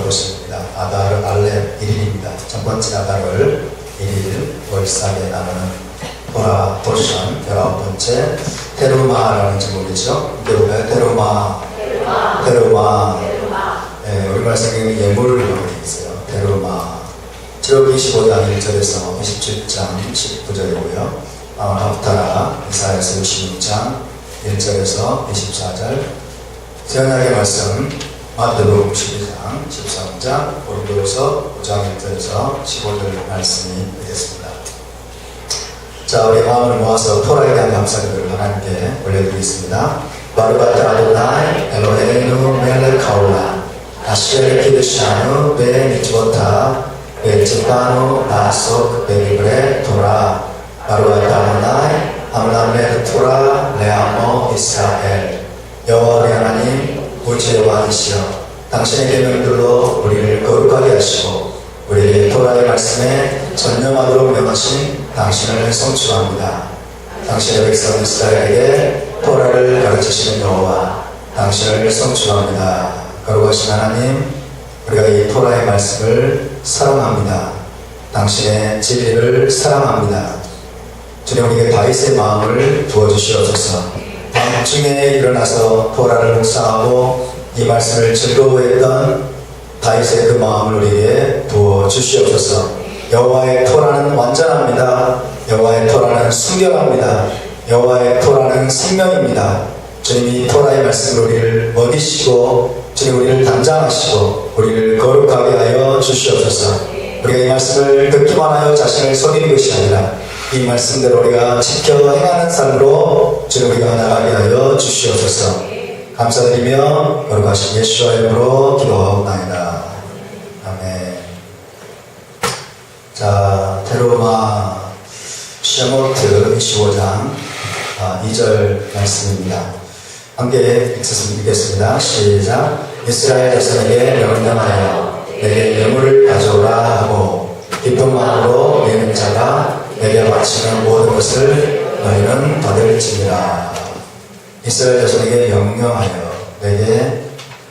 도시입니다. 아달 알렙 1일입니다. 첫 번째 아달을 1일 월삭에 나누는 토라 포션 19번째 테루마라는 제목이죠. 테루마. 네, 우리말 성경에 예물을 이렇게 있어요. 테루마. 출애굽기 25장 1절에서 27장 19절이고요. 하프타라 이사야서 66장 1절에서 24절. 세언약의 말씀 마태복음 12장 13장 고린도후서 5장 1절에서 15절 말씀이 되겠습니다. 자, 우리 마음을 모아서 토라에 대한 감사기도를 하나님께 올려드리겠습니다. 바르바타 아도나이 엘로헤inu 멜렉 하올라 아시엘 키드샤누 베 미츠보타 베 츠파누 나속 베리브레 토라 바르바타 아도나이 암라메 토라 레아모 이스라엘. 여호와 우리 하나님 우주의 왕이시여, 당신의 계명들로 우리를 거룩하게 하시고 우리에게 토라의 말씀에 전념하도록 명하신 당신을 성취합니다. 당신의 백성 이스라엘에게 토라를 가르치시는 여호와, 당신을 성취합니다. 거룩하신 하나님, 우리가 이 토라의 말씀을 사랑합니다. 당신의 진리를 사랑합니다. 주님, 우리에게 다윗의 마음을 부어주시옵소서. 밤중에 일어나서 토라를 묵상하고 이 말씀을 즐거워했던 다윗의 그 마음을 우리에게 부어주시옵소서. 여호와의 토라는 완전합니다. 여호와의 토라는 순결합니다. 여호와의 토라는 생명입니다. 주님이 토라의 말씀을 우리를 먹이시고 주님 우리를 단장하시고 우리를 거룩하게 하여 주시옵소서. 우리가 이 말씀을 듣기만 하여 자신을 속이는 것이 아니라 이 말씀대로 우리가 지켜 행하는 삶으로 주님 우리가 나가게 하여 주시옵소서. 감사드리며 거룩하신 예수와 이름으로 기도하옵나이다. 아멘. 자, 테루마 쉐모트 25장 2절 말씀입니다. 함께 읽었으면 읽겠습니다. 시작. 이스라엘 자손에게 명령하여 내게 예물을 가져오라 하고 기쁜 마음으로 내는 자가 내게 바치는 모든 것을 너희는 받을지니라. 이스라엘 자손에게 명령하여 내게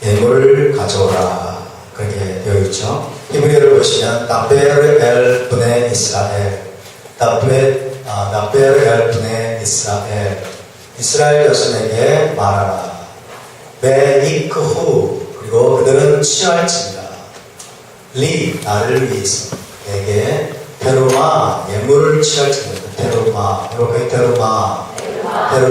예물을 가져오라. 그렇게 되어 있죠. 히브리어를 보시면 나베르 엘 분의 이스라엘, 나베르 엘 분의 이스라엘, 이스라엘 자손에게 말하라. 베이크후, 그리고 그들은 취할지니라. 리, 나를 위해서 내게 테루마, 예물을 취할지니라. 테루마, 이렇게 테루마. 네,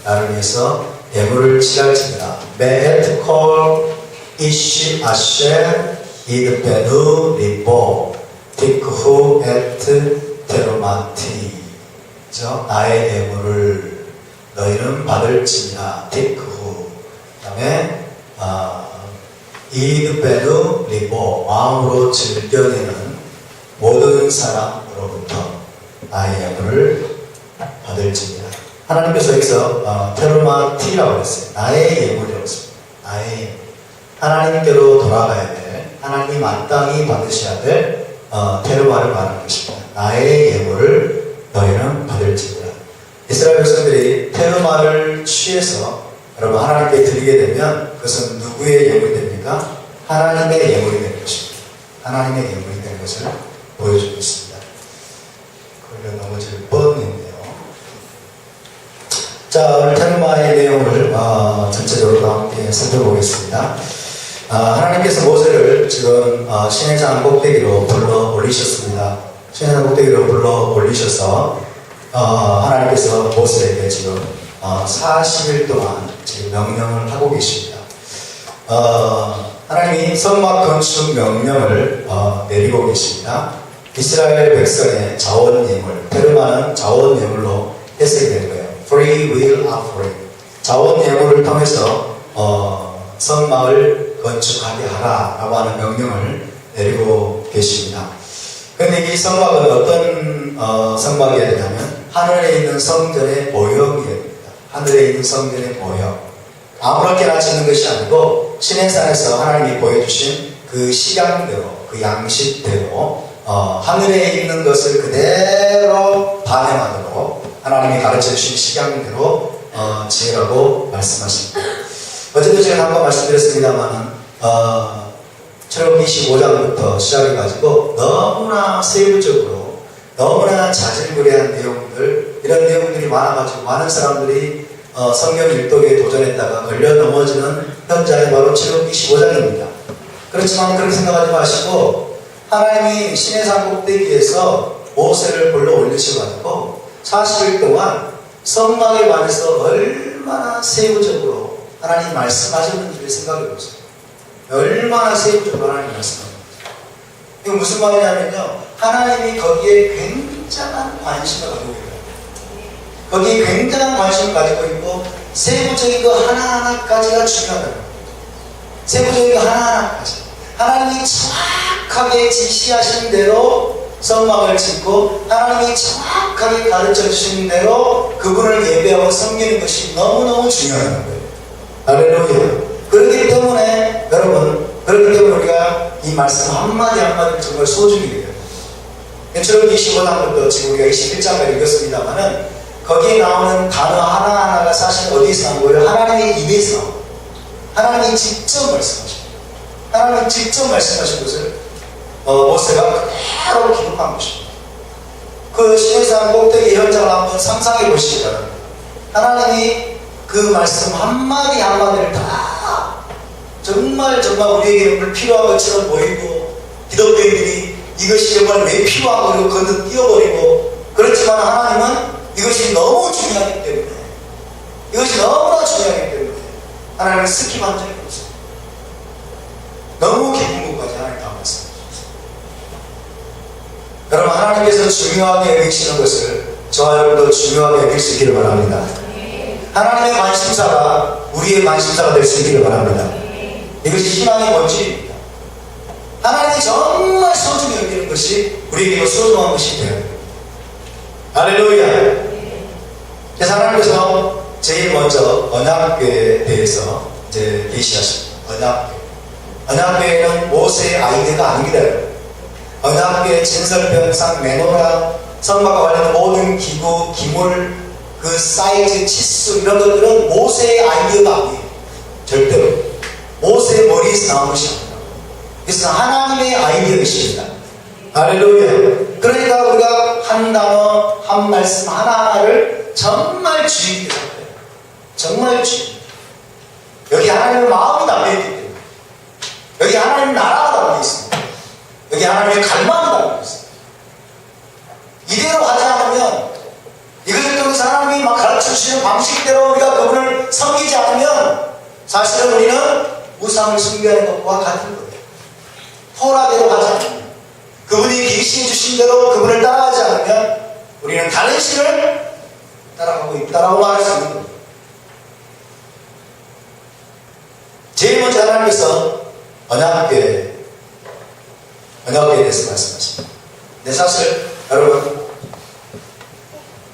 나를 위해서 예물을 취할지니라. 메에트 콜 이시 아셰 이드베누 리보 티크후 에트 테루마티. 나의 예물을 너희는 받을지니라. 티크후. 그 다음에 이드베누 리보, 마음으로 즐겨내는 모든 사람으로부터 나의 예물을 받을지니라. 하나님께서 여기서 테루마티라고 했어요. 나의 예물이라고 했습니다. 나의 예물. 하나님께로 돌아가야 될, 하나님 마땅히 받으셔야 될 테루마를 말하는 것입니다. 나의 예물을 너희는 받을지니라. 이스라엘 백성들이 테루마를 취해서 여러분 하나님께 드리게 되면 그것은 누구의 예물이 됩니까? 하나님의 예물이 되는 것입니다. 하나님의 예물이 되는 것을 보여주고 있습니다. 그러면 넘어질 뻔했네요. 자, 오늘 테루마의 내용을 전체적으로 함께 살펴보겠습니다. 하나님께서 모세를 지금 시내산 꼭대기로 불러 올리셨습니다. 시내산 꼭대기로 불러 올리셔서 하나님께서 모세에게 지금 40일 동안 지금 명령을 하고 계십니다. 하나님이 성막 건축 명령을 내리고 계십니다. 이스라엘 백성의 자원 예물, 테루마는 자원 예물로 해석이 되는 거예요. Free will offering. 자원 예물을 통해서 성막을 건축하게 하라 라고 하는 명령을 내리고 계십니다. 그런데 이 성막은 어떤 성막이어야 되냐면 하늘에 있는 성전의 모형이어야 됩니다. 하늘에 있는 성전의 모형. 아무렇게나 짓는 것이 아니고 시내산에서 하나님이 보여주신 그 식양대로, 그 양식대로 하늘에 있는 것을 그대로 반영하도록 하나님이 가르쳐주신 식양대로 지으라고 말씀하십니다. 어제도 제가 한번 말씀드렸습니다만 출애굽기 25장부터 시작해가지고 너무나 세부적으로 너무나 자질구레한 내용들, 이런 내용들이 많아가지고 많은 사람들이 성경 일독에 도전했다가 걸려 넘어지는 현장이 바로 출애굽기 15장입니다. 그렇지만 그렇게 생각하지 마시고 하나님이 시내산 꼭대기에서 모세를 불러 올리셔가지고 40일 동안 성막에 관해서 얼마나 세부적으로 하나님 말씀하셨는지를 생각해 보세요. 얼마나 세부적으로 하나님 말씀하셨는지. 이거 무슨 말이냐면요, 하나님이 거기에 굉장한 관심을 가지고 있어요. 거기에 굉장한 관심을 가지고 있고 세부적인 거 하나하나까지가 중요하다는 거예요. 세부적인 거 하나하나까지 하나님이 정확하게 지시하신 대로 성막을 짓고 하나님이 정확하게 가르쳐 주신 대로 그분을 예배하고 섬기는 것이 너무너무 중요한 거예요. 할렐루야. 그렇기 때문에 여러분, 그렇기 때문에 우리가 이 말씀 한마디 한마디를 정말 소중히 여겨야 돼요. 출애굽기 25장부터 지금 우리가 21장을 읽었습니다만은 거기에 나오는 단어 하나하나가 사실 어디서 나온 거예요? 하나님의 입에서 나온 거예요. 하나님이 직접 말씀하신 거예요. 하나님이 직접 말씀하신 것을 모세가 그대로 기록한 것입니다. 그 시내산 꼭대기 현장을 한번 상상해 보시기 바랍니다. 하나님이 그 말씀 한마디 한마디를 다 정말 우리에게 필요한 것처럼 보이고 기독교인들이 이것이 정말 왜 필요하고 이러고 건너뛰어버리고, 그렇지만 하나님은 이것이 너무 중요하기 때문에, 이것이 너무나 중요하기 때문에 하나님은 스킵한 적이 없어요. 너무 깊은 것까지 하나님 다 말씀하셨어요. 여러분, 하나님께서 중요하게 여기시는 것을 저와 여러분도 중요하게 여길 수 있기를 바랍니다. 하나님의 관심사가 우리의 관심사가 될 수 있기를 바랍니다. 이것이 신앙의 본질입니다. 하나님이 정말 소중히 여기는 것이 우리에게도 소중한 것이 되어야 됩니다. 할렐루야. 그래서 하나님께서 제일 먼저 언약궤에 대해서 이제 계시하십니다. 언약궤는 모세의 아이디어가 아닙니다. 언약궤, 진설병상, 메노라, 성막과 관련된 모든 기구, 기물, 그 사이즈, 치수 이런 것들은 모세의 아이디어가 아니에요. 절대로 모세의 머리에서 나온 것이 아닙니다. 그래서 하나님의 아이디어이십니다. 할렐루야. 그러니까 우리가 한 단어, 한 말씀 하나하나를 정말 주의 깊게 살아야 돼요. 정말 주의 깊게. 여기 하나님의 마음이 담겨있기 때문에, 여기 하나님의 나라가 담겨 있습니다. 여기 하나님의 갈망이 담겨 있습니다. 이대로 하지 않으면, 이것을 통해서 하나님이 막 가르쳐 주시는 방식대로 우리가 그분을 섬기지 않으면 사실은 우리는 우상을 숭배하는 것과 같은 거예요. 토라대로 하지 않으면, 그분이 계시해 주신 대로 그분을 따라하지 않으면 우리는 다른 신을 따라가고 있다라고 말할 수 있는 겁니다. 제일 먼저 하나님께서 언약궤에 대해서 말씀하십니다. 근데 사실 여러분,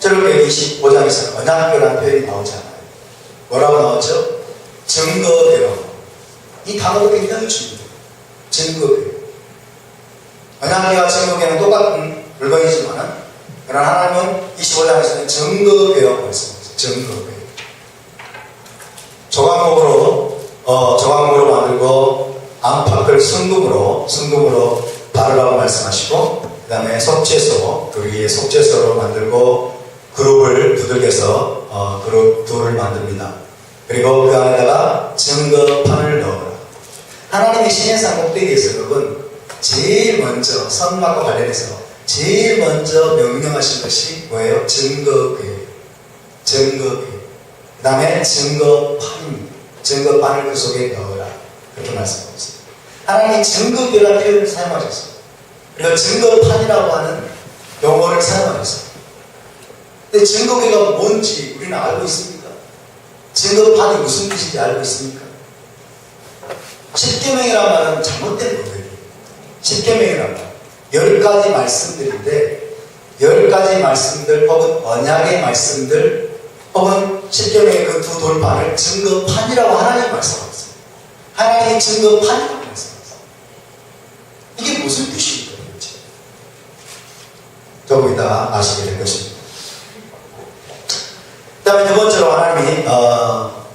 출애굽기 25장에서는 언약궤라는 표현이 나오지 않아요. 뭐라고 나오죠? 증거궤. 이 단어도 굉장히 중요해요. 증거궤. 언약궤와 증거궤는 똑같은 물건이지만, 그러나 하나님은 25장에서는 증거궤라고 말씀하셨어요. 증거궤. 조각목으로 만들고 안팎을 순금으로 바르라고 말씀하시고, 그 다음에 속죄소, 그 위에 속죄소로 만들고 그룹을 두들겨서 그룹 둘을 만듭니다. 그리고 그 안에다가 증거판을 넣어라. 하나님의 시내산 꼭대기에서 그분 제일 먼저 성막과 관련해서 제일 먼저 명령하신 것이 뭐예요? 증거궤. 그 다음에 증거판입니다. 증거판을 그 속에 넣어라. 그렇게 말씀하고 있습니다. 하나님이 증거궤라는 표현을 사용하셨어요. 그리고 증거판이라고 하는 용어를 사용하셨어요. 근데 증거궤가 뭔지 우리는 알고 있습니까? 증거판이 무슨 뜻인지 알고 있습니까? 십계명이라는 말은 잘못된 거예요. 십계명이라는 말 10가지 말씀들인데, 10가지 말씀들 혹은 언약의 말씀들 혹은 십계명의 그 두 돌판을 증거판이라고 하나님이 말씀하셨어요. 하나님이 증거판이라고 말씀하셨어요. 이게 무슨 뜻입니까? 조금 이따가 아시게 될 것입니다. 그 다음에 두 번째로 하나님이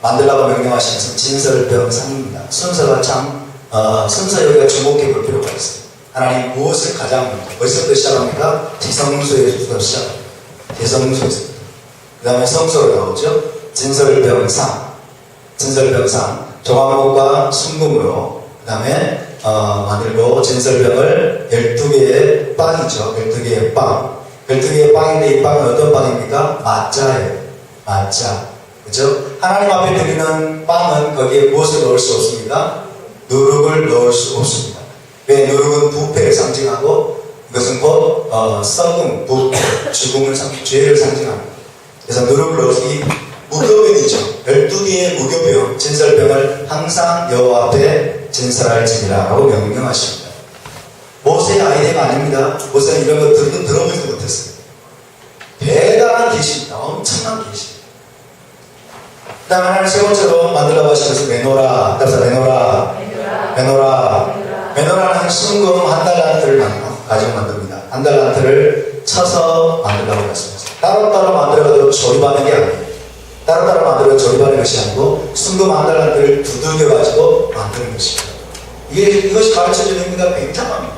만들라고 명령하신 것은 진설병상입니다. 순서가 참 순서 여기가 주목해 볼 필요가 있어요. 하나님 무엇을 가장 먼저, 어디서부터 시작합니까? 지성소에서 시작합니다. 지성소에서. 그 다음에 성소로 나오죠. 진설병상. 조각목과 순금으로, 그 다음에 만들고, 진설병을 12개의 빵이죠. 12개의 빵. 12개의 빵인데 이 빵은 어떤 빵입니까? 마자예요. 마자. 그죠? 하나님 앞에 드리는 빵은 거기에 무엇을 넣을 수 없습니다? 누룩을 넣을 수 없습니다. 왜? 누룩은 부패를 상징하고 이것은 곧 썩음, 부패, 죽음을 죄를 상징합니다. 그래서 누룩을 넣으니 무교병이죠. 12개의 무교병, 진설병을 항상 여호와 앞에 진설할지니라 라고 명령하십니다. 모세의 아이디어가 아닙니다. 모세는 이런 거 들어보지도 못했어요. 대단한 계시입니다. 엄청난 계시. 그 다음에 하나님 세 번째로 만들라고 하시면서 메노라, 메노라는 순금 한 달란트를 가지고 만듭니다. 한 달란트를 쳐서 만들라고 했습니다. 따로따로 만들어도 조립하는 게 아니에요. 따로따로 만들어 조립하는 것이 아니고 순금 한 달란트를 두들겨가지고 만드는 것입니다. 이것이 가르쳐주는 의미가 굉장합니다.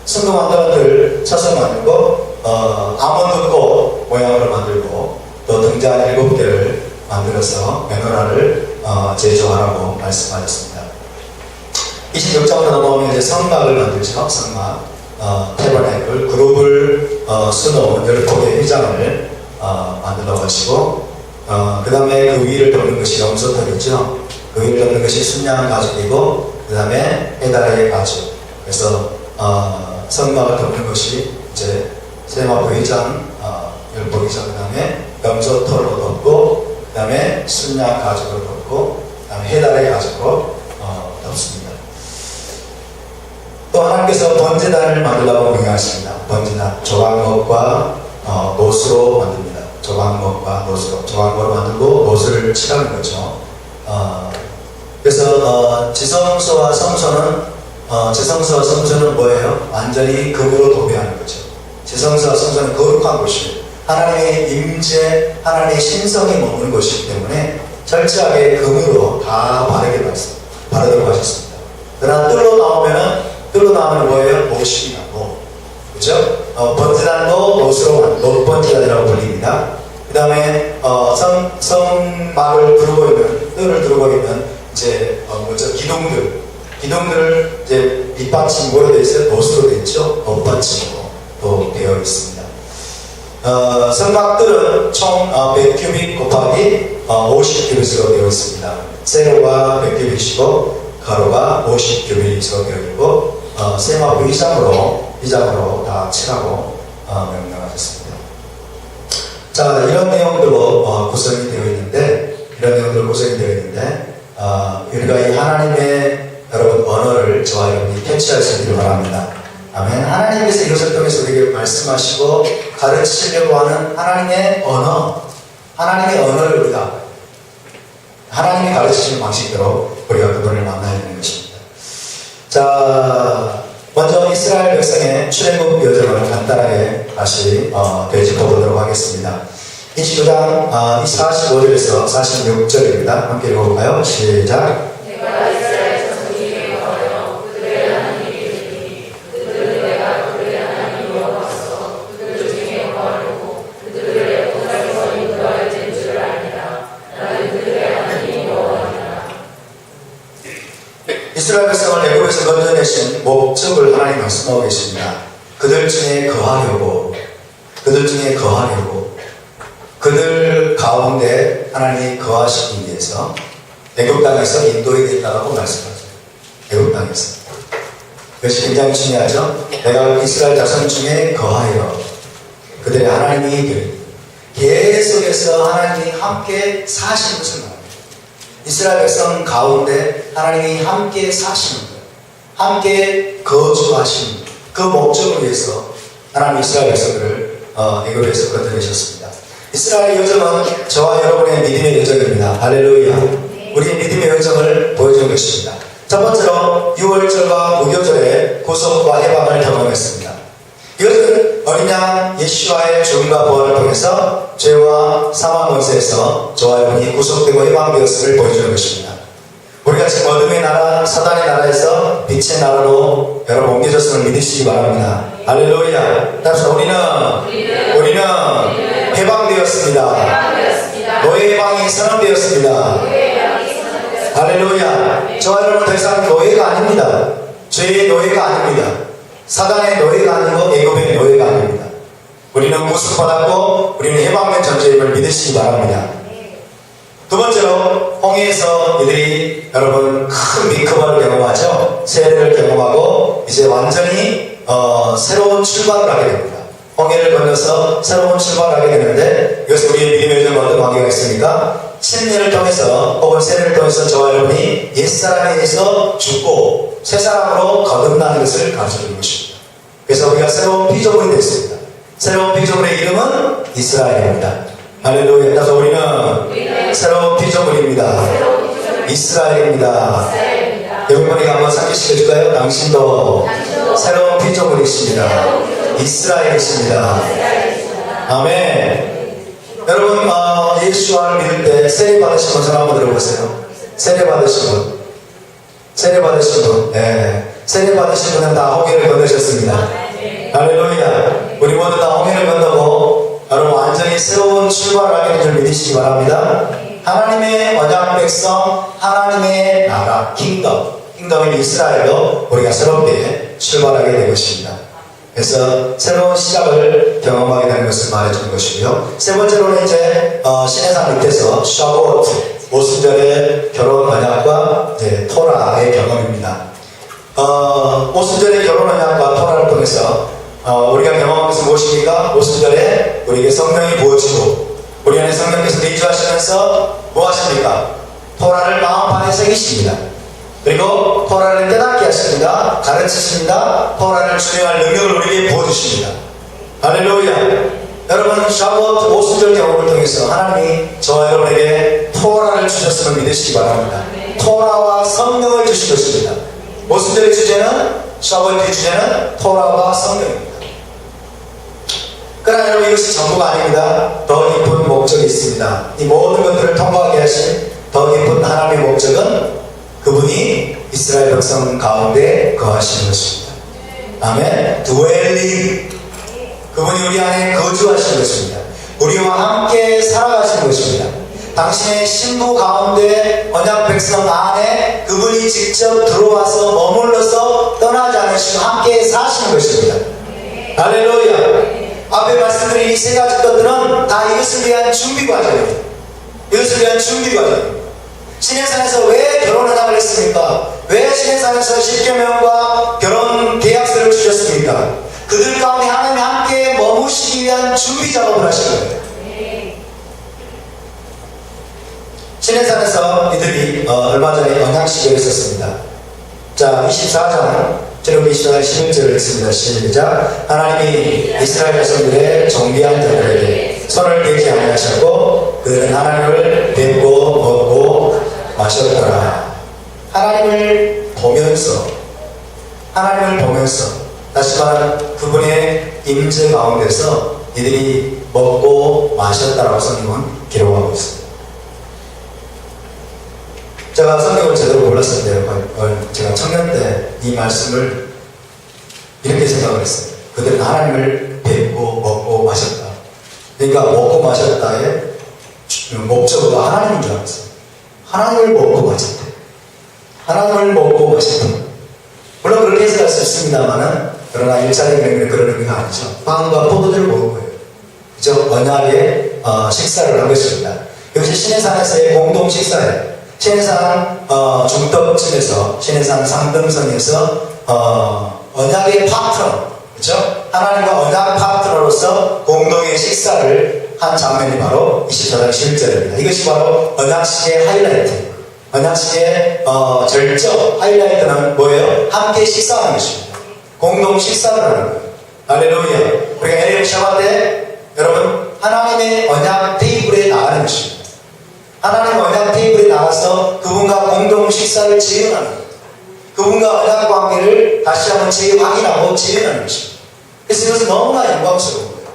순금 한 달란트를 쳐서 만들고 아몬드 꽃 모양으로 만들고 또 등잔 7개를 만들어서 메노라를 제조하라고 말씀하셨습니다. 26장으로 넘어오면 이제 성막을 만들죠. 성막, 태버네클, 그룹을 수놓은 10폭의 휘장을 만들라고 하시고, 그 다음에 그 위를 덮는 것이 염소털이죠. 그 위를 덮는 것이 순양 가죽이고, 그 다음에 해달의 가죽. 그래서 성막을 덮는 것이 이제 세마포 휘장, 10폭 휘장, 그 다음에 염소털로 덮고, 그 다음에 순양 가죽으로 덮고, 그 다음에 해달의 가죽으로 덮습니다. 또 하나님께서 번제단을 만들라고 명령하십니다. 번제단, 조각목과 노수로 만듭니다. 조각목과 노수로, 조각목으로 만들고 노수를 칠하는 거죠. 그래서 지성소와 성소는 뭐예요? 완전히 금으로 도배하는 거죠. 지성소와 성소는 거룩한 곳이에요. 하나님의 임재, 하나님의 신성이 머무는 곳이기 때문에 철저하게 금으로 다 바르도록 하셨습니다. 그러나 뜰로 나오면 뭐예요? 못입니다. 못. 그죠? 번제단도 못번제단이라고 불립니다. 그 다음에 성막을 두르고 있는, 뜰을 두르고 있는 이제 기둥들을 이제 밑받침 뭐로 되어 있어요? 못으로 되어 있죠? 못받침으로 또 되어 있습니다. 성막들은 총 100규빗 곱하기 50규빗으로 되어 있습니다. 세로가 100규빗이고 가로가 50규빗으로 되어 있고 세마포 휘장으로 다 칠하고 명령하셨습니다. 자, 이런 내용들로 구성이 되어 있는데 우리가 이 하나님의 여러분 언어를 저와 여러분이 캐치할 수 있기를 바랍니다. 아멘. 하나님께서 이것을 통해서 우리에게 말씀하시고 가르치려고 하는 하나님의 언어를 우리가 하나님이 가르치시는 방식대로 우리가 그분을 만나야 되는 것입니다. 자, 먼저 이스라엘 백성의 출애굽 여정을 간단하게 다시 되짚어보도록 하겠습니다. 29장 45절에서 46절입니다. 함께 읽어볼까요? 시작. 내가 이스라엘 자손에게 말하여 그들의 하나님이 그들을 내가 그들의 하나님 여호와로서 그들 중에 거하려고 그들을 포도에서 인도하여 낸 줄 아니라 나는 그들의 하나님 여호와니라. 이스라엘 백성을 애굽에서 건져내신 목적을 하나님 말씀하고 계십니다. 그들 중에 거하려고 그들 가운데 하나님이 거하시기 위해서 애굽 땅에서 인도해야겠다고 말씀하죠. 애굽 땅에서. 그것이 굉장히 중요하죠. 내가 이스라엘 자손 중에 거하여 그들의 하나님이 되리. 계속해서 하나님이 함께 사시는 것을 말합니다. 이스라엘 백성 가운데 하나님이 함께 사시는 것, 함께 거주하시는 그 목적을 위해서 하나님 이스라엘 백성들을 애굽에서 건져내셨습니다. 이스라엘 여정은 저와 여러분의 믿음의 여정입니다. 할렐루야. 우리의 믿음의 여정을 보여준 것입니다. 첫 번째로 6월절과 무교절에 구속과 해방을 경험했습니다. 이것은 어린 양 예수와의 죽음과 부활을 통해서 죄와 사망 권세에서 저와 여러분이 구속되고 해방되었음을 보여주는 것입니다. 우리가 우리가 지금 어둠의 나라, 사단의 나라에서 빛의 나라로 여러분 옮겨졌음을 믿으시기 바랍니다. 할렐루야. 따라서 우리는 해방되었습니다. 노예 해방이 선언되었습니다. 할렐루야. 저와 여러분 더 이상 노예가 아닙니다. 죄의 노예가 아닙니다. 사단의 노예가 아니고 애굽의 노예가 아닙니다. 우리는 구속받았고 우리는 해방된 존재임을 믿으시기 바랍니다. 두 번째로 홍해에서 이들이 여러분 큰 미크바를 경험하죠. 세례를 경험하고 이제 완전히 새로운 출발을 하게 됩니다. 홍해를 건너서 새로운 출발을 하게 되는데 이것은 우리의 믿음의 좀 어떤 관계가 있습니까? 침례를 통해서 혹은 세례를 통해서 저와 여러분이 옛사람에 의해서 죽고 새 사람으로 거듭나는 것을 가르쳐주는 것입니다. 그래서 우리가 새로운 피조물이 됐습니다. 새로운 피조물의 이름은 이스라엘입니다. 할렐루야. 따라서 우리는 새로운 피조물입니다. 이스라엘입니다. 여러분이 한번 상기시켜줄까요? 당신도 새로운 피조물이십니다. 이스라엘이십니다. 아멘. 여러분 예수와를 믿을 때 세례 받으신 분 손 한번 들어보세요. 세례 받으신 분. 세례 받으신 분. 네. 세례 받으신 분은 다 홍해를 건너셨습니다. 할렐루야. 우리 모두 다 홍해를 건너고 여러분 완전히 새로운 출발을 하게 된 줄 믿으시기 바랍니다. 하나님의 언약 백성, 하나님의 나라, 킹덤인 이스라엘로 우리가 새롭게 출발하게 될 것입니다. 그래서 새로운 시작을 경험하게 되는 것을 말해주는 것이고요. 세 번째로는 이제 시내산 밑에서 샤보트, 오순절의 결혼 언약과 토라의 경험입니다. 오순절의 결혼 언약과 토라를 통해서 우리가 경험한 것은 무엇입니까? 오순절에 우리에게 성령이 부어지고 우리 안에 성령께서 내주하시면서 뭐 하십니까? 토라를 마음판에 새기십니다. 그리고 토라를 깨닫게 하십니다. 가르치십니다. 토라를 준행할 능력을 우리에게 부어주십니다. 할렐루야. 여러분 샤봇 오순절 경험을 통해서 하나님이 저와 여러분에게 토라를 주셨음을 믿으시기 바랍니다. 토라와 성령을 주신 것입니다. 오순절의 주제는 샤봇의 주제는 토라와 성령입니다. 그러나 여러분 이것이 전부가 아닙니다. 더 깊은 목적이 있습니다. 이 모든 것들을 통과하게 하신 더 깊은 하나님의 목적은 그분이 이스라엘 백성 가운데 거하시는 것입니다. 아멘. dwelling. 그분이 우리 안에 거주하시는 것입니다. 우리와 함께 살아가시는 것입니다. 당신의 신부 가운데 언약 백성 안에 그분이 직접 들어와서 머물러서 떠나지 않으시고 함께 사시는 것입니다. 할렐루야. 앞에 말씀드린 이 세 가지 것들은 다 이것을 위한 준비 과정입니다. 이것을 위한 준비 과정입니다. 시내산에서 왜 결혼을 했습니까? 왜 시내산에서 십계명과 결혼 계약서를 주셨습니까? 그들 가운데 하나님이 함께 머무시기 위한 준비 작업을 하신 거예요. 시내산에서 이들이 얼마 전에 언약식을 했었습니다. 자, 24장 제목 24장 11절을 읽습니다. 시작. 하나님이 이스라엘 백성들의 정비한 자들에게 손을 대지 아니하셨고 그들은 하나님을 뵙고 먹고 마셨더라. 하나님을 보면서 다시 말하면 그분의 임재 가운데서 이들이 먹고 마셨다라고 성경은 기록하고 있습니다. 제가 성경을 제대로 몰랐을 때 제가 청년 때 이 말씀을 이렇게 생각을 했어요. 그들은 하나님을 뵙고 먹고 마셨다. 그러니까 먹고 마셨다의 목적어가 하나님인 줄 알았어요. 하나님을 먹고 마셨다. 하나님을 먹고 마셨다. 물론 그렇게 해석할 수 있습니다만은 그러나 일차적인 의미는 그런 의미가 아니죠. 빵과 포도주를 먹은 거예요. 그죠? 언약의 식사를 한 것입니다. 이것이 시내산에서의 공동 식사예요. 시내산 중턱쯤에서 시내산 상등성에서 언약의 파트너, 그렇죠? 하나님과 언약 파트너로서 공동의 식사를 한 장면이 바로 24장 11절입니다. 이것이 바로 언약식의 하이라이트, 언약식의 절정 하이라이트는 뭐예요? 함께 식사하는 것입니다. 공동 식사를 하는 거예요. 할렐루야. 우리가 에레브 샤바 때 여러분 하나님의 언약 테이블에 나가는 것입니다. 하나님 언약 테이블에 나가서 그분과 공동 식사를 재현하는 것, 그분과 언약 관계를 다시 한번 재확인하고 재현하는 것입니다. 그래서 이것은 너무나 영광스러운 거예요.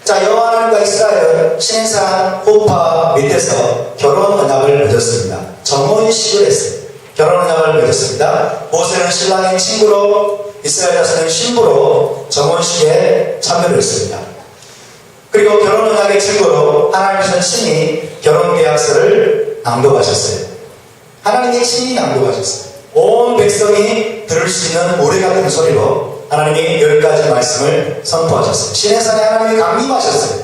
자, 여호와 하나님과 이스라엘은 시내산 호파 밑에서 결혼 언약을 맺었습니다. 정혼식을 했어요. 결혼 언약을 맺었습니다. 모세는 신랑의 친구로, 이스라엘 자손은 신부로 정혼식에 참여를 했습니다. 그리고 결혼 언약의 증거로 하나님께서는 친히 결혼 계약서를 낭독하셨어요. 하나님의 친히 낭독하셨어요. 온 백성이 들을 수 있는 우레 같은 소리로 하나님이 10가지 말씀을 선포하셨어요. 시내산에 하나님이 강림하셨어요.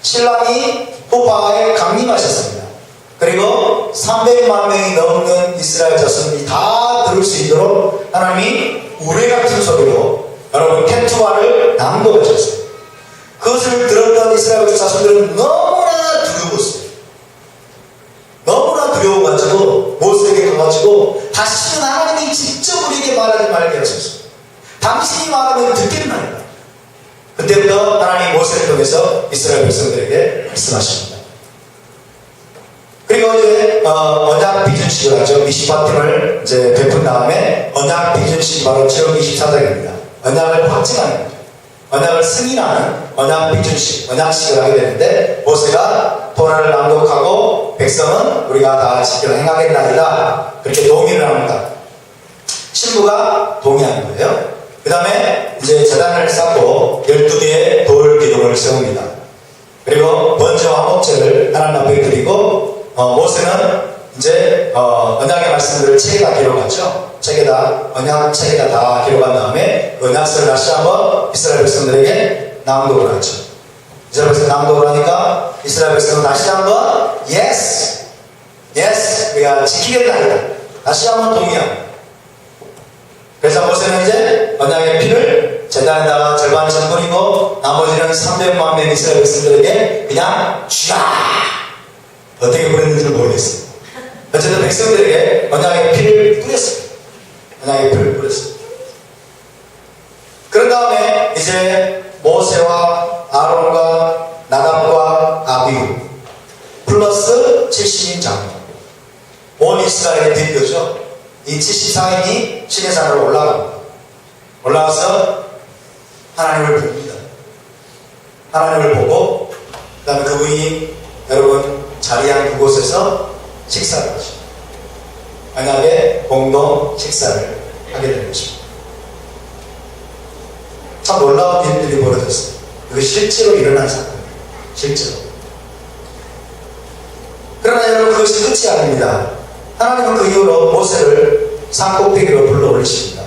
신랑이 호파에 강림하셨습니다. 그리고 300만 명이 넘는 이스라엘 자손이 다 들을 수 있도록 하나님이 우레 같은 소리로 여러분 켄투화를 낭독하셨어요. 그것을 들었던 이스라엘 자손들은 너무나 두려웠어요. 너무나 두려워가지고 모세에게 가가지고 다시는 하나님이 직접 우리에게 말하지 말게 하소서. 당신이 말하면 듣겠나이다. 그때부터 하나님이 모세를 통해서 이스라엘 백성들에게 말씀하십니다. 그리고 이제 언약 비준식을 하죠. 미시파팀을 이제 베푼 다음에 언약 비준식이 바로 지금 24장입니다. 언약을 확증하는 거죠. 언약을 승인하는 언약 비준식, 언약식을 하게 되는데 모세가 토라를 낭독하고 백성은 우리가 다 지켜 행하겠나이다. 그렇게 동의를 합니다. 신부가 동의하는 거예요. 그 다음에 이제 제단을 쌓고 12개의 돌 기둥을 세웁니다. 그리고 번제와 화목제를 하나님 앞에 드리고 모세는 이제 언약의 말씀들을 책에다 기록하죠. 책에다 언약 책에다 다 기록한 다음에 언약서를 다시 한번 이스라엘 백성들에게 낭독을 하죠. 이스라엘 백성 낭독을 하니까 이스라엘 백성은 다시 한번 yes, yes 우리가 지키겠다니다. 다시 한번 동의합니다. 그래서 모세는 이제 언약의 피를 제단에다가 절반쯤 뿌리고 나머지는 300만 명 이스라엘 백성들에게 그냥 쥐야 어떻게 뿌렸는지 모르겠어요. 어쨌든 백성들에게 언약의 피를 뿌렸습니다. 언약의 피를 뿌렸습니다. 그런 다음에 이제 모세와 아론과 나답과 아비후 플러스 70인 장로 온 이스라엘의 대표죠. 이 74인이 시내산으로 올라갑니다. 올라가서 하나님을 봅니다. 하나님을 보고 그 다음에 그분이 여러분 자리한 그곳에서 식사를 하죠. 언약의 공동 식사를 하게 되는 것입니다. 참 놀라운 일들이 벌어졌어요. 이거 실제로 일어난 사건이에요. 실제로. 그러나 여러분 그것이 끝이 아닙니다. 하나님은 그 이후로 모세를 산꼭대기로 불러 올리십니다.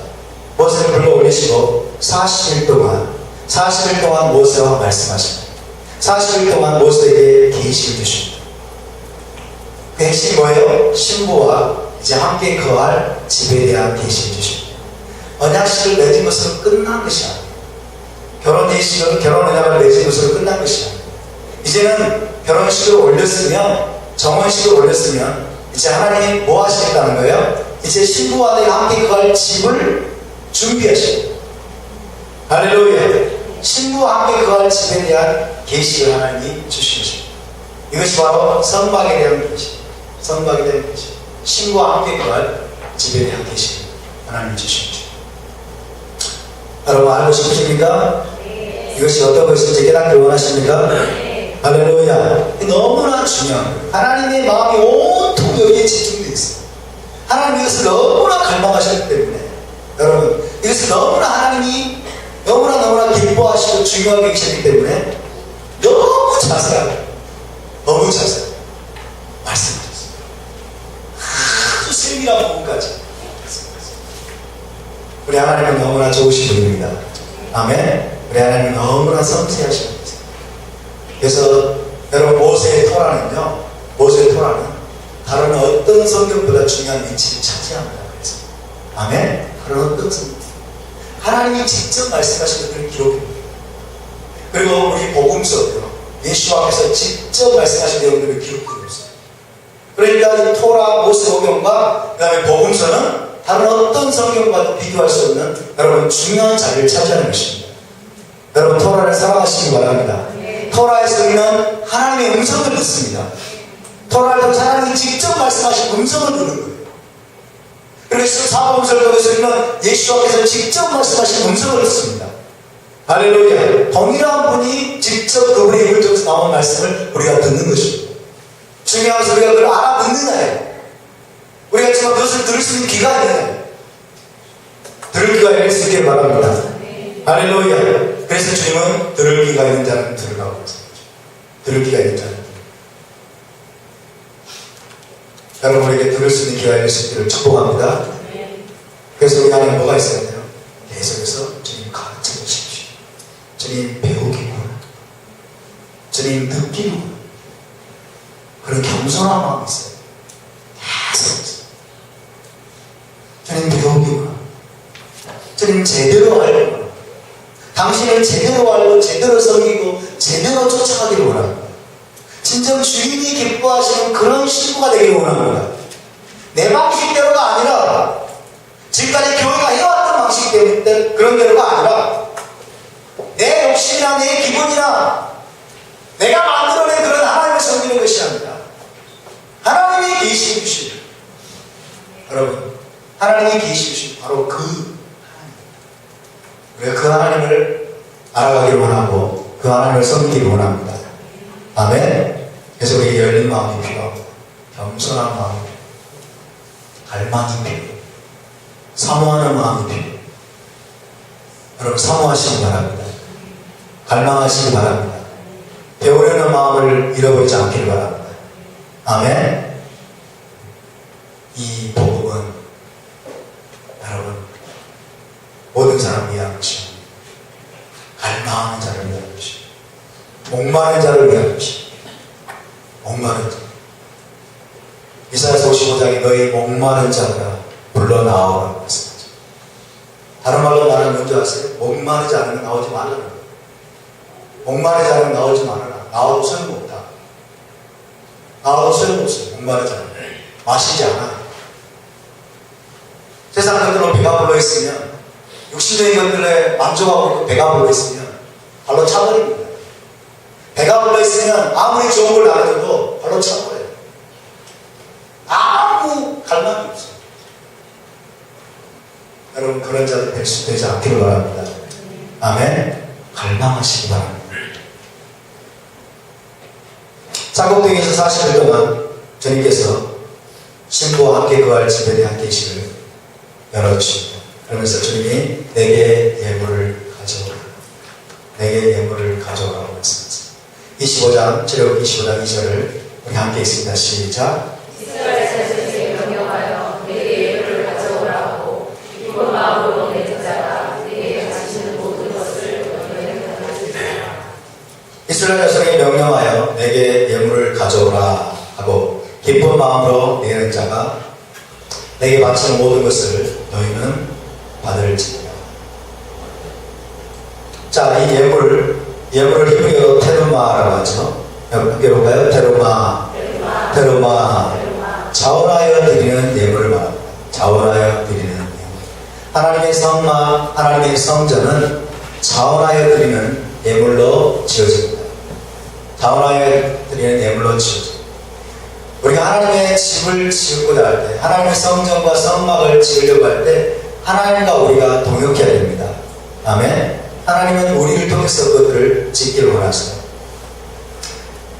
모세를 불러 올리시고 40일 동안 모세와 말씀하십니다. 40일 동안 모세에게 계시를 주십니다. 그 핵심이 뭐예요? 신부와 이제 함께 거할 집에 대한 계시를 주십니다. 언약식을 맺은 것으로 끝난 것이 아니에요. 결혼 예식은 결혼 언약을 맺은 것으로 끝난 것이 아니에요. 이제는 결혼식을 올렸으면 정혼식을 올렸으면 이제 하나님이 뭐 하시겠다는 거예요? 이제 신부와 함께 거할 집을 준비하십니다. 할렐루야. 신부와 함께 거할 집에 대한 계시를 하나님이 주시십니다. 이것이 바로 선박에 대한 계시. 선박에 대한 계시. 신부와 함께 거할 집에 대한 계시를 하나님이 주십니다. 여러분 알고 싶으십니까? 네. 이것이 어떤 것인지 깨닫기 원하십니까? 네. 할렐루야. 너무나 중요한 거예요. 하나님의 마음이 온통 여기에 집중되어 있어요. 하나님 이것을 너무나 갈망하셨기 때문에 여러분 이것을 너무나 하나님이 너무나 기뻐하시고 중요하게 계시기 때문에 너무 자세하게 말씀하셨어요. 아주 세밀한 부분까지 우리 하나님은 너무나 좋으신 분입니다. 아멘. 우리 하나님은 너무나 섬세하신 분이세요. 그래서 여러분 모세의 토라는 다른 어떤 성경보다 중요한 위치를 차지합니다. 그래서 아멘. 다른 어떤 성경 하나님이 직접 말씀하신 것들을 기록합니다. 그리고 우리 복음서도요. 예수와께서 직접 말씀하신 내용들을 기록하고 있어요. 그러니까 이 토라, 모세오경과 그 다음에 복음서는 다른 어떤 성경과도 비교할 수 없는 여러분 중요한 자리를 차지하는 것입니다. 여러분 토라를 사랑하시기 바랍니다. 토라에서 우리는 하나님의 음성을 듣습니다. 토라를 통해서 하나님이 직접 말씀하신 음성을 듣는 거예요. 그래서 사복음서를 통해서 우리는 예수와께서 직접 말씀하신 음성을 듣습니다. 할렐루야. 동일한 분이 직접 그분의 입을 통해서 나온 말씀을 우리가 듣는 것입니다. 중요한 것은 우리가 그걸 알아듣느냐예요. 우리가 지금 그것을 들을 수 있는 귀가 있느냐. 들을 귀가 있을 수 있기를 바랍니다. 할렐루야. 그래서 주님은 들을 귀가 있는 자는 들으라고 했습니다. 들을 귀가 있는 자는 여러분, 우리에게 들을 수 있는 귀가 있을 수 있기를 축복합니다. 그래서 우리 안에 뭐가 있어야 돼요? 계속해서 주님 가르쳐 주십시오. 주님 배우기만, 주님 듣기만, 그런 겸손한 마음이 있어요. 계속 주님 배우기만, 주님 제대로 알기만, 당신을 제대로 알고 제대로 섬기고 제대로 쫓아가기를 원합니다. 진정 주인이 기뻐하시는 그런 신부가 되기를 원합니다. 내 방식대로가 아니라 지금까지 교회가 해왔던 방식 때문에 그런 대로가 아니라 내 욕심이나 내 기분이나 내가 만들어낸 그런 하나님을 섬기는 것이 아니라 하나님이 계시 주신, 여러분, 하나님이 계시 주신 바로 그 하나님, 우리가 그 하나님을 알아가기를 원하고 그 하나님을 섬기기를 원합니다. 아멘. 그래서 우리에게 열린 마음이 필요하고 겸손한 마음이 필요하고 갈망이 필요해요. 사모하는 마음이 필요해요. 여러분, 사모하시기 바랍니다. 갈망하시기 바랍니다. 배우려는 마음을 잃어버리지 않기를 바랍니다. 아멘. 이 복음은 여러분 모든 사람을 위한 것입니다. 갈망하는 자를 위한 것입니다. 목마른 자를 위한 것입니다. 목마른 자. 이사야서 55장에 너희 목마른 자가 불러 나오라고 했습니다. 다른 말로 말하면 뭔지 아세요? 목마르지 않으면 나오지 말라는 거예요. 목마르지 않으면 나오지 말아라. 나와도 소용없다. 나와도 소용없어요. 목마르지 않으면. 마시지 않아. 세상 것들로 배가 불러있으면, 육신적인 것들에 만족하고 있고 배가 불러있으면 발로 차버립니다. 배가 불러있으면 아무리 좋은 걸 나눠줘도 발로 차버려요. 아무 갈망이 없어요. 여러분, 그런 자들 백수되지 않기를 바랍니다. 아멘. 갈망하시기 바랍니다. 창곡동에서 40일 동안 주님께서 신부와 함께 거할 집에 대한 계시를 열어주십니다. 그러면서 주님이 내게 예물을 가져오라, 내게 예물을 가져오라고 말씀하셨습니다. 25장, 출애굽 25장 2절을 우리 함께 읽습니다. 시작. 이스라엘 자손에게 명령하여 내게 예물을 가져오라고 기쁜 마음으로 내는 자가 내게 가지시는 모든 것을 너희에게 가져주리라. 이스라엘 자손에게 명령하여 내게 예물을 가져오라 하고 기쁜 마음으로 내는 자가 내게 바치는 모든 것을 너희는 받을지니라. 자, 이 예물을 히브리어로 테르마라고 하죠. 함께 볼까요? 테르마. 자원하여 드리는 예물을 말합니다. 자원하여 드리는 예물. 하나님의 성막, 하나님의 성전은 자원하여 드리는 예물로 지어집니다. 자원하여 드리는 예물로 지어집니다. 우리가 하나님의 집을 지으고자 할 때, 하나님의 성전과 성막을 지으려고 할 때 하나님과 우리가 동역해야 됩니다. 아멘. 하나님은 우리를 통해서 그것들을 짓기를 원하세요.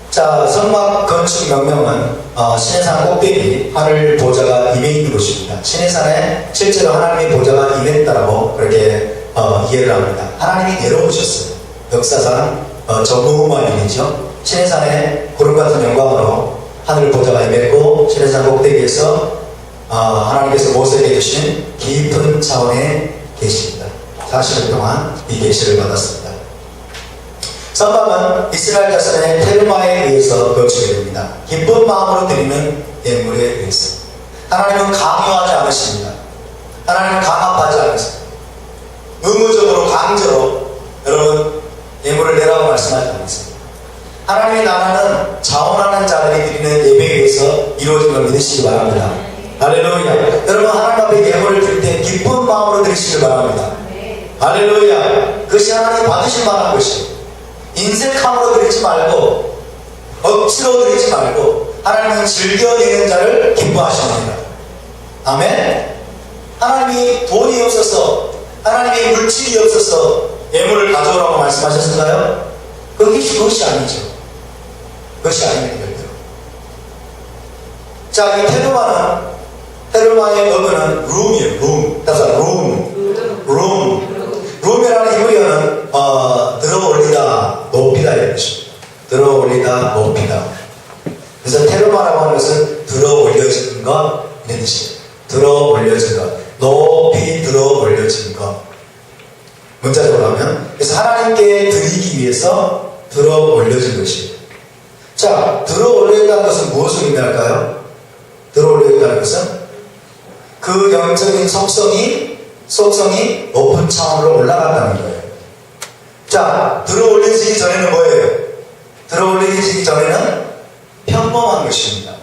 자, 성막 건축 명령은 시내산 꼭대기 하늘 보좌가 임해 있는 곳입니다. 시내산에 실제로 하나님의 보좌가 임했다라고 그렇게 이해를 합니다. 하나님이 내려오셨어요. 역사상 전무후무한 일이죠. 시내산에 구름 같은 영광으로 하늘 보좌가 임했고, 시내산 꼭대기에서 하나님께서 모세에게 주신 깊은 차원에 계십니다. 40일 동안 이 계시를 받았습니다. 성막은 이스라엘 자손의 테르마에 의해서 건축이 됩니다. 기쁜 마음으로 드리는 예물에 의해서. 하나님은 강요하지 않으십니다. 하나님은 강압하지 않으십니다. 의무적으로 강제로 여러분 예물을 내라고 말씀하지 않습니다. 하나님의 나라는 자원하는 자들이 드리는 예배에 의해서 이루어진 걸 믿으시기 바랍니다. 할렐루야. 여러분, 하나님 앞에 예물을 드릴 때 기쁜 마음으로 드리시기 바랍니다. 할렐루야. 그것이 하나님 받으실 만한 것이에요. 인색함으로 드리지 말고 억지로 드리지 말고 하나님은 즐겨내는 자를 기뻐하십니다. 아멘. 하나님이 돈이 없어서, 하나님이 물질이 없어서 예물을 가져오라고 말씀하셨을까요? 그것이 아니죠. 그것이 아닙니다. 자, 이 테르마의 어근은 룸이에요. 룸. 따라서 룸이라는 히브리어는 들어 올리다, 높이다 이런 것입니다. 들어 올리다, 높이다. 그래서 테르마라고 하는 것은 들어 올려지는 것 이런 뜻이에요. 들어 올려진 것, 높이 들어 올려진 것. 문자적으로 하면, 그래서 하나님께 드리기 위해서 들어 올려진 것이에요. 자, 들어 올려진다는 것은 무엇을 의미할까요? 들어 올려진다는 것은 그 영적인 속성이 높은 차원으로 올라간다는 거예요. 자, 들어 올려지기 전에는 뭐예요? 들어 올려지기 전에는 평범한 것입니다.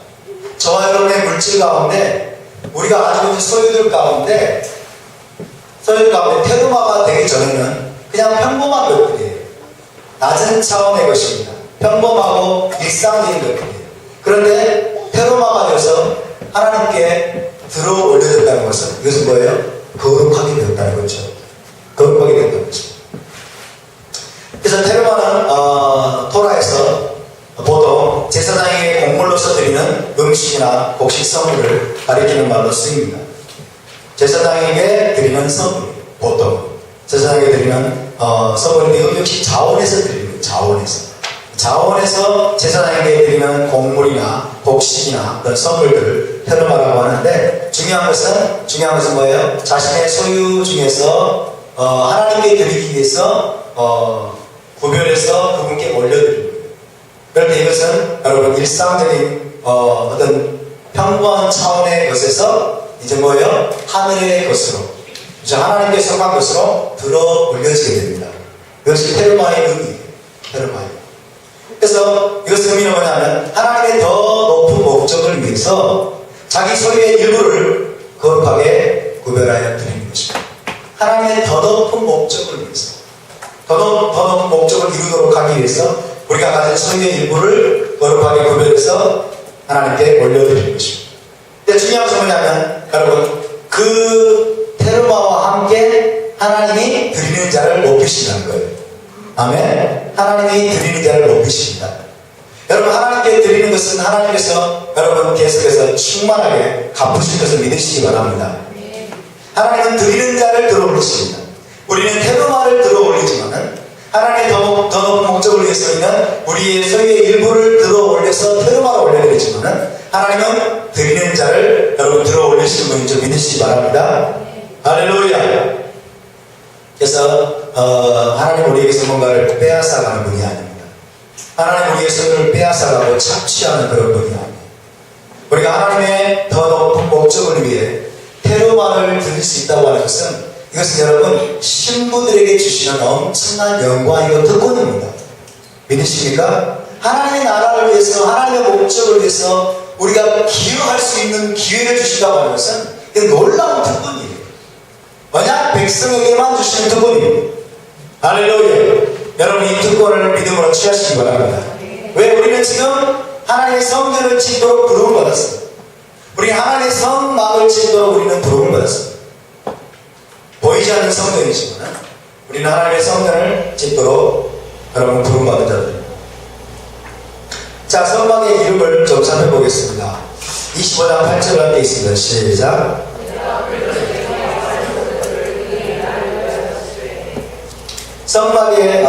저와 여러분의 물질 가운데, 우리가 가지고 있는 소유들 가운데 테르마가 되기 전에는 그냥 평범한 것들이에요. 낮은 차원의 것입니다. 평범하고 일상적인 것들이에요. 그런데 테르마가 되어서 하나님께 들어 올려졌다는 것은, 이것은 뭐예요? 거룩하게 되었다는 거죠. 거룩하게 되었다는 거죠. 그래서 테르마는 토라에서 보통 제사장에게 공물로서 드리는 음식이나 곡식 선물을 가리키는 말로 쓰입니다. 제사장에게 드리는 선물, 보통 제사장에게 드리는 선물인데, 이것 역시 자원에서 드리는 거예요. 자원에서 제사장에게 드리는 곡물이나 곡식이나 그런 선물들을 테르마라고 하는데, 중요한 것은 뭐예요? 자신의 소유 중에서 하나님께 드리기 위해서 구별해서 그분께 올려드리는 거예요. 그럴 때 이것은 여러분 일상적인 어떤 평범한 차원의 것에서 이제 뭐예요? 하늘의 것으로, 이제 하나님께 속한 것으로 들어 올려지게 됩니다. 이것이 테르마의 의미예요. 테르마의. 그래서 이것의 의미는 뭐냐면, 하나님의 더 높은 목적을 위해서 자기 소유의 일부를 거룩하게 구별하여 드리는 것입니다. 하나님의 더 높은 목적을 위해서, 더 높은 목적을 이루도록 하기 위해서 우리가 가진 소유의 일부를 거룩하게 구별해서 하나님께 올려드리는 것입니다. 근데 중요한 것은 뭐냐면, 여러분, 그 테르마와 함께 하나님이 드리는 자를 높이신다는 거예요. 아멘. 하나님이 드리는 자를 높이십니다. 여러분, 하나님께 드리는 것은 하나님께서 여러분 계속해서 충만하게 갚으실 것을 믿으시기 바랍니다. 하나님은 드리는 자를 들어 올리십니다. 우리는 테르마를 들어 올리지만은, 하나님의 더 높은 목적을 위해서는 우리의 소유의 일부를 들어 올려서 테르마를 올려드리지만은, 하나님은 드리는 자를 여러분 들어 올리시는 분인 줄 믿으시기 바랍니다. 할렐루야. 그래서 하나님 우리에게서 뭔가를 빼앗아가는 분이 아닙니다. 하나님 우리의 손을 빼앗아가고 착취하는 그런 분이 아닙니다. 우리가 하나님의 더 높은 목적을 위해 테르마를 드릴 수 있다고 하는 것은, 이것은 여러분 신부들에게 주시는 엄청난 영광이고 특권입니다. 믿으십니까? 하나님의 나라를 위해서, 하나님의 목적을 위해서 우리가 기여할 수 있는 기회를 주신다고 하는 것은 이건 놀라운 특권이에요. 만약 백성에게만 주시는 특권입니다. 할렐루야. 여러분, 이 특권을 믿음으로 취하시기 바랍니다. 왜? 우리는 지금 하나님의 성전을 짓도록 부름을 받았어요. 우리 하나님의 성막을 짓도록 우리는 부름을 받았어요. 보이지 않는 성전이지만 우리는 하나님의 성전을 짓도록 여러분 부름받은 자들입니다. 자, 성막의 이름을 좀 살펴보겠습니다. 25장 8절 함께 있습니다. 시작. 성막의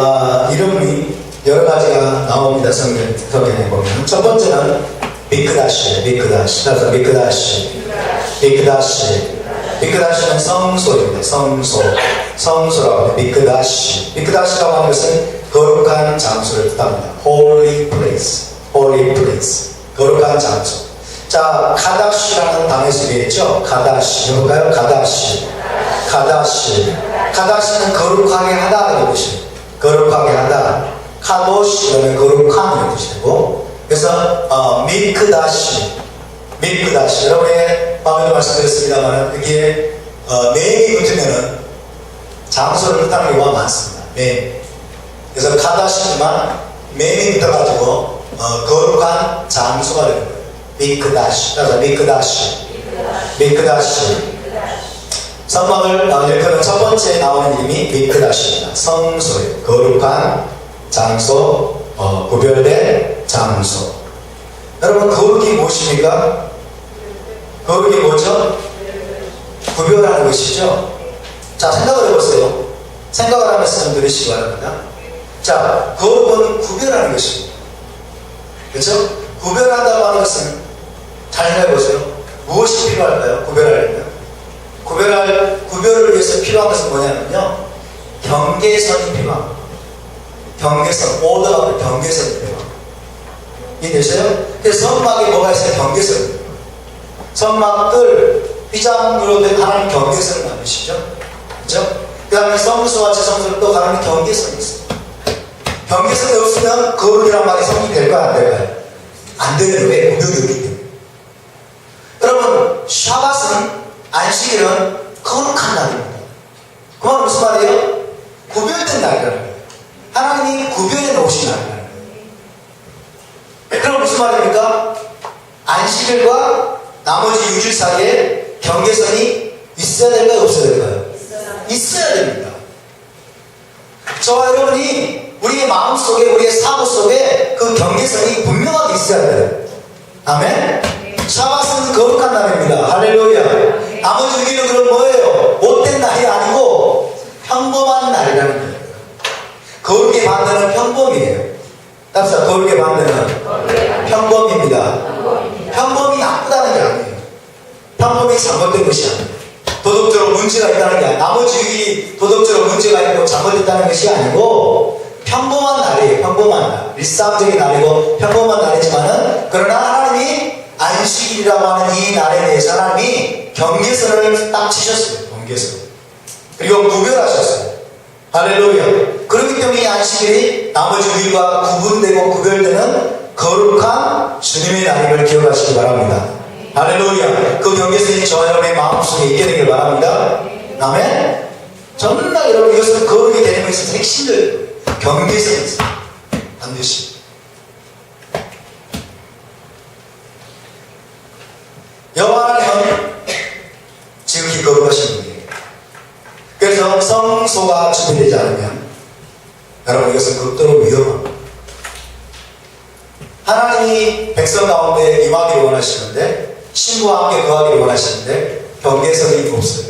이름이 여러 가지가 나옵니다. 성경에 보면 첫 번째는 미크다시. 따라서 미크다시는 성소입니다. 성소라고 미크다시. 미크다시라고 하는 것은 거룩한 장소를 뜻합니다. Holy place. 거룩한 장소. 자, 카다시라는 단어에서 얘기했죠. 카다시. 해볼까요? 카다시는 거룩하게 하다라는 뜻이에요. 거룩하게 하다. 카도시는 거룩함이라는 뜻이고, 그래서 미크다시. 여러분의 방금도 말씀드렸습니다만, 여기에 네임이 붙으면은 장소를 뜻하는 경우가 많습니다. 네. 그래서 카다시지만 네임이 붙어가지고 거룩한 장소가 되는 거예요. 미크다시. 성막을 일컫는 첫 번째 나오는 이름이 미크다시입니다. 성소예요. 거룩한 장소, 구별된 장소. 여러분, 거룩이 무엇입니까? 거룩이 뭐죠? 구별하는 것이죠. 자, 생각을 해보세요. 생각을 하면서 좀 들으시기 바랍니다. 자, 거룩은 구별하는 것입니다. 그렇죠? 구별한다고 하는 것은 잘 생각해보세요. 무엇이 필요할까요? 구별하려면. 구별을 위해서 필요한 것은 뭐냐면요, 경계선이 필요합니다. 경계선, 오더가 경계선이 필요합니다. 이해되세요? 그래서 성막에 뭐가 있어요? 경계선. 성막들 휘장으로 된 하나님 경계선을 만드시죠. 그렇죠? 그 다음에 성소와 지성소를 또 가는 경계선이 있어요. 경계선이 없으면 거룩이란 말이 성립이 될까요? 안 될까요? 안 되는 왜? 구별이 없기 때문에. 여러분, 샤밧은, 안식일은 거룩한 날입니다. 그 말은 무슨 말이에요? 구별된 날이라는 거예요. 하나님이 구별해 놓으신 날이라는 거예요. 그럼 무슨 말입니까? 안식일과 나머지 6일 사이에 경계선이 있어야 될까요? 없어야 될까요? 있어야 됩니다. 저와 여러분이 우리의 마음속에, 우리의 사고 속에 그 경계선이 분명하게 있어야 돼요. 아멘? 샤밧은 거룩한 날입니다. 할렐루야. 나머지 6일은 그럼 뭐예요? 못된 날이 아니고 평범한 날이라는 거예요. 거룩의 반대는 평범이에요. 답사, 거룩의 반대는 평범입니다. 평범이 나쁘다는 게 아니에요. 평범이 잘못된 것이 아니에요. 도덕적으로 문제가 있다는 게 아니에요. 나머지 6일이 도덕적으로 문제가 있고 잘못됐다는 것이 아니고 평범한 날이에요. 평범한 날. 일상적인 날이고 평범한 날이지만은, 그러나 하나님이 안식일이라고 하는 이 날에 대해서 하나님이 경계선을 딱 치셨어요. 경계선. 그리고 구별하셨어요. 할렐루야. 그렇기 때문에 이 안식일이 나머지 6일과 구분되고 구별되는 거룩한 주님의 날임을 기억하시기 바랍니다. 할렐루야. 그 경계선이 저와 여러분의 마음속에 있게 되길 바랍니다. 아멘. 정말 여러분, 이것은 거룩의 개념에 있어서 핵심들, 경계선이 있어요. 반드시. 여호와 하나님은 지극히 거룩하신 분이에요. 그래서 성소가 준비되지 않으면 여러분, 이것은 극도로 위험합니다. 하나님이 백성 가운데 임하기를 원하시는데, 신부와 함께 거하기를 원하시는데 경계선이 없어요.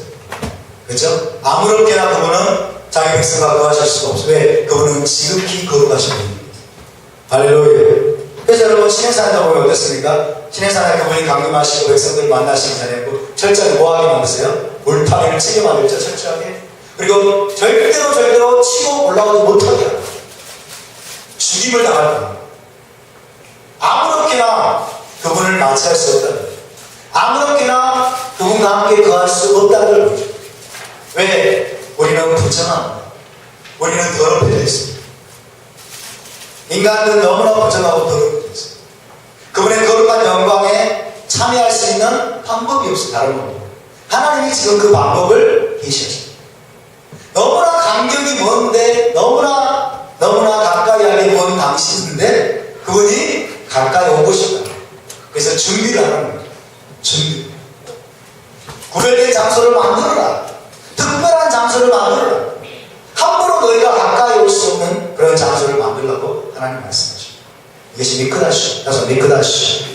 그렇죠? 아무렇게나 그분은 자기 백성과 거하실 수가 없어요. 왜? 그분은 지극히 거룩하신 분입니다. 할렐루야. 그래서 여러분, 신행산에 보면 어떻습니까? 신행산에 그분이 강림하시고 백성들 만나시기 전에 철저하게 뭐하게 만드세요? 물타기를 치게 만들죠. 철저하게. 그리고 절대로 치고 올라오지 못하게 합니다. 죽임을 당할 겁니다. 아무렇게나 그분을 마치할 수 없다는 거예요. 아무렇게나 그분과 함께 거할 수 없다는 걸 보죠. 왜? 우리는 부정합니다. 우리는 더럽혀져 있습니다. 인간은 너무나 부정하고 더럽혀져 있습니다. 그분의 거룩한 영광에 참여할 수 있는 방법이 없어요. 다른 겁니다. 하나님이 지금 그 방법을 계시하십니다. 너무나 간격이 먼데, 너무나 가까이 하게 먼 당신인데 그분이 가까이 오고 싶다. 그래서 준비를 하는 겁니다. 준비. 구별된 장소를 만들어라. 특별한 장소를 만들어라. 함부로 너희가 가까이 올 수 없는 그런 장소를 만들라고 하나님 말씀하십니다. 이것이 미크다시. 그래서 미크다시.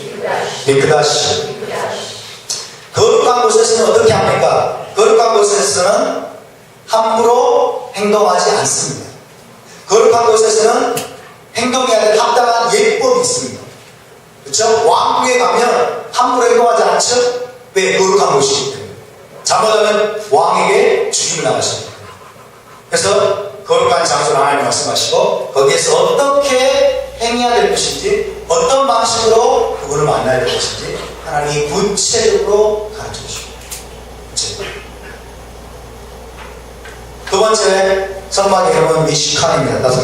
거룩한 곳에서는 어떻게 합니까? 거룩한 곳에서는 함부로 행동하지 않습니다. 거룩한 곳에서는 행동해야 될 합당한 예법이 있습니다. 그렇죠? 왕궁에 가면 함부로 행동하지 않죠? 왜? 거룩한 곳이기 때문에. 잘못하면 왕에게 죽임을 당하십니다. 그래서 거룩한 장소를 하나님 말씀하시고, 거기에서 어떻게 행해야 될 것인지, 어떤 방식으로 그분을 만나야 될 것인지 하나님이 구체적으로 가르쳐 주십니다. 구체적으로. 두 번째 성막의 이름은 미시칸입니다. 따라서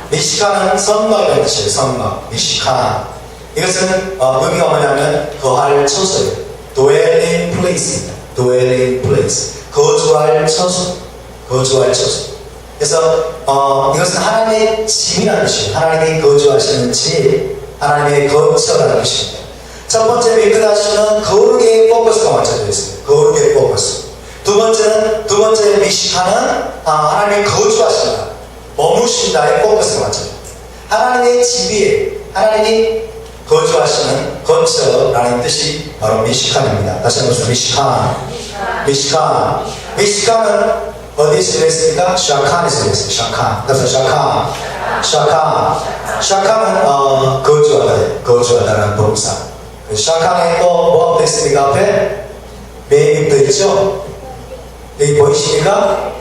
미시칸은 성막이라는 뜻이에요. 성막, 미시칸. 이것은 의미가 뭐냐면 거할 처소예요. dwelling place입니다. dwelling place. 거주할 처소. 그래서 이것은 하나님의 집이라는 뜻이에요. 하나님이 거주하시는 집, 하나님의 거처라는 뜻입니다. 첫 번째 미크다시는 거룩의 포커스가 맞춰져 있어요. 거룩의 포커스. 두 번째 미시카는 하나님의 거주하신다, 머무신다의 포커스가 맞춰져. 하나님의 집이에요. 하나님이 거주하시는 거처라는 뜻이 바로 미시칸입니다. 다시 한번 미시칸. 미시칸은 어디에서 들어있습니까? 샤칸에서 들어있어요. 샤칸. 그래서 샤칸은 거주하다라는 동사. 샤칸에 또 뭐가 되어 있습니까? 앞에 메인이 되어 있죠? 여기 보이십니까?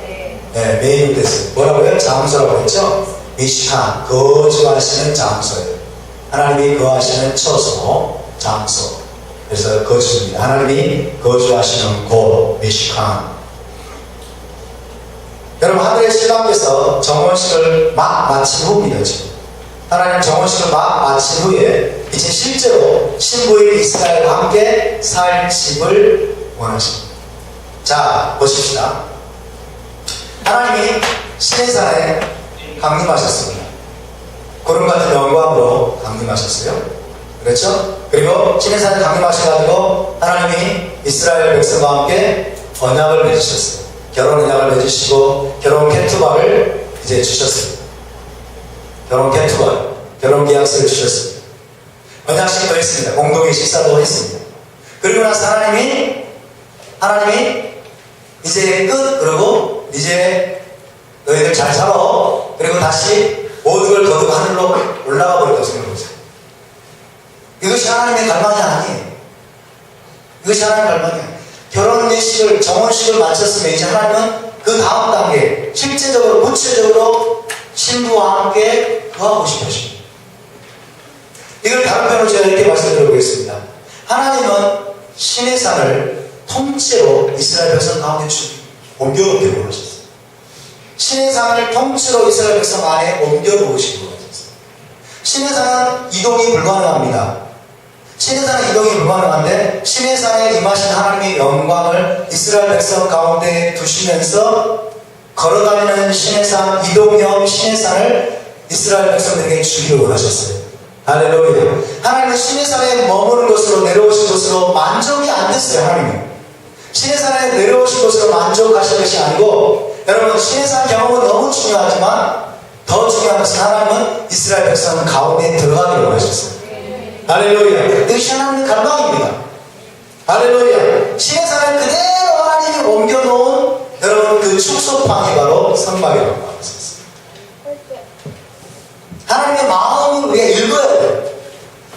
네, 메인이 되어 있어요. 뭐라고요? 장소라고 했죠? 미시칸, 거주하시는 장소예요. 하나님이 거하시는 처소, 장소. 그래서 거주입니다. 하나님이 거주하시는 곳, 미시칸. 여러분, 하늘의 신랑께서 정원식을 막 마친 후입니다. 지금 하나님 정원식을 막 마친 후에 이제 실제로 신부인 이스라엘과 함께 살 집을 원하십니다. 자, 보십시다. 하나님이 시내산에 강림하셨습니다. 구름 같은 영광으로 강림하셨어요. 그렇죠? 그리고 시내산에 강림하셔가지고 하나님이 이스라엘 백성과 함께 언약을 맺으셨어요. 결혼 언약을 맺으시고 결혼 케투바를 이제 주셨습니다. 결혼 케투바, 결혼 계약서를 주셨습니다. 언약식도 했습니다. 공동의 식사도 했습니다. 그리고 나서 하나님이 이제 끝, 그러고 이제 너희들 잘 살아, 그리고 다시 모든 걸 거두고 하늘로 올라가 버렸다고 생각해보세요. 이것이 하나님의 갈망이 아니에요. 이것이 하나님의 갈망이에요. 결혼 예식을, 정혼식을 마쳤으면 이제 하나님은 그 다음 단계, 실제적으로, 구체적으로 신부와 함께 거하고 싶으십니다. 이걸 다른 편으로 제가 이렇게 말씀드려보겠습니다. 하나님은 시내산을 통째로 이스라엘 백성 가운데 옮겨놓기로 하셨어요. 시내산을 통째로 이스라엘 백성 안에 옮겨놓으시기로 하셨어요. 시내산은 이동이 불가능합니다. 시내산은 이동이 불가능한데 시내산에 임하신 하나님의 영광을 이스라엘 백성 가운데 두시면서 걸어다니는 시내산, 이동형 시내산을 이스라엘 백성들에게 주기로 하셨어요. 할렐루야. 하나님은 시내산에 머무는 것으로, 내려오신 것으로 만족이 안 됐어요. 하나님은 시내산에 내려오신 것으로 만족하신 것이 아니고, 여러분, 시내산 경험은 너무 중요하지만 더 중요한 것은 하나님은 이스라엘 백성 가운데 들어가기로 하셨어요. 할렐루야. 이것이 하나님의 갈망입니다. 할렐루야. 시내산을 그대로 하나님이 옮겨놓은 여러분 그 축소판이 바로 성막이라고 말했습니다. 하나님의 마음을 우리가 읽어야 돼요.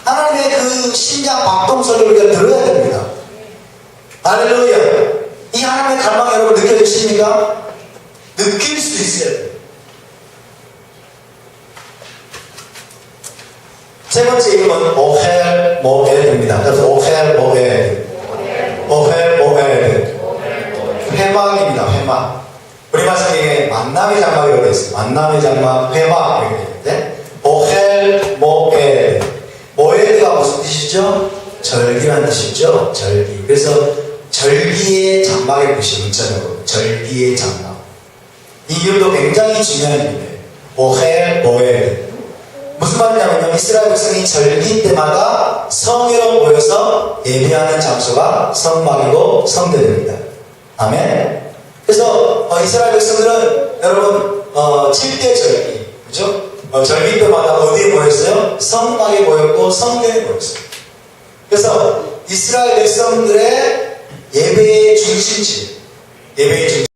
하나님의 그 심장 박동소리를 우리가 들어야 됩니다. 할렐루야. 이 하나님의 갈망 여러분 느껴지십니까? 느낄 수 있어야 돼요. 세 번째 이름은 오헬 모엘입니다. 그래서 오헬 모엘. 회막입니다. 회막. 우리말 성경에 만남의 장막이라고 되어 있어요. 만남의 장막, 회막 이렇게 되는데 오헬 모엘. 모엘가 무슨 뜻이죠? 절기란 뜻이죠. 절기. 그래서 절기의 장막의 뜻이 문자적으로 절기의 장막. 이 이름도 굉장히 중요한 이름이에요. 오헬 모엘. 무슨 말이냐면요, 이스라엘 백성이 절기 때마다 성회로 모여서 예배하는 장소가 성막이고 성전입니다. 아멘. 그래서 이스라엘 백성들은 여러분 7대 절기, 그죠? 절기 때마다 어디에 모였어요? 성막에 모였고 성전에 모였어요. 그래서 이스라엘 백성들의 예배의 중심지,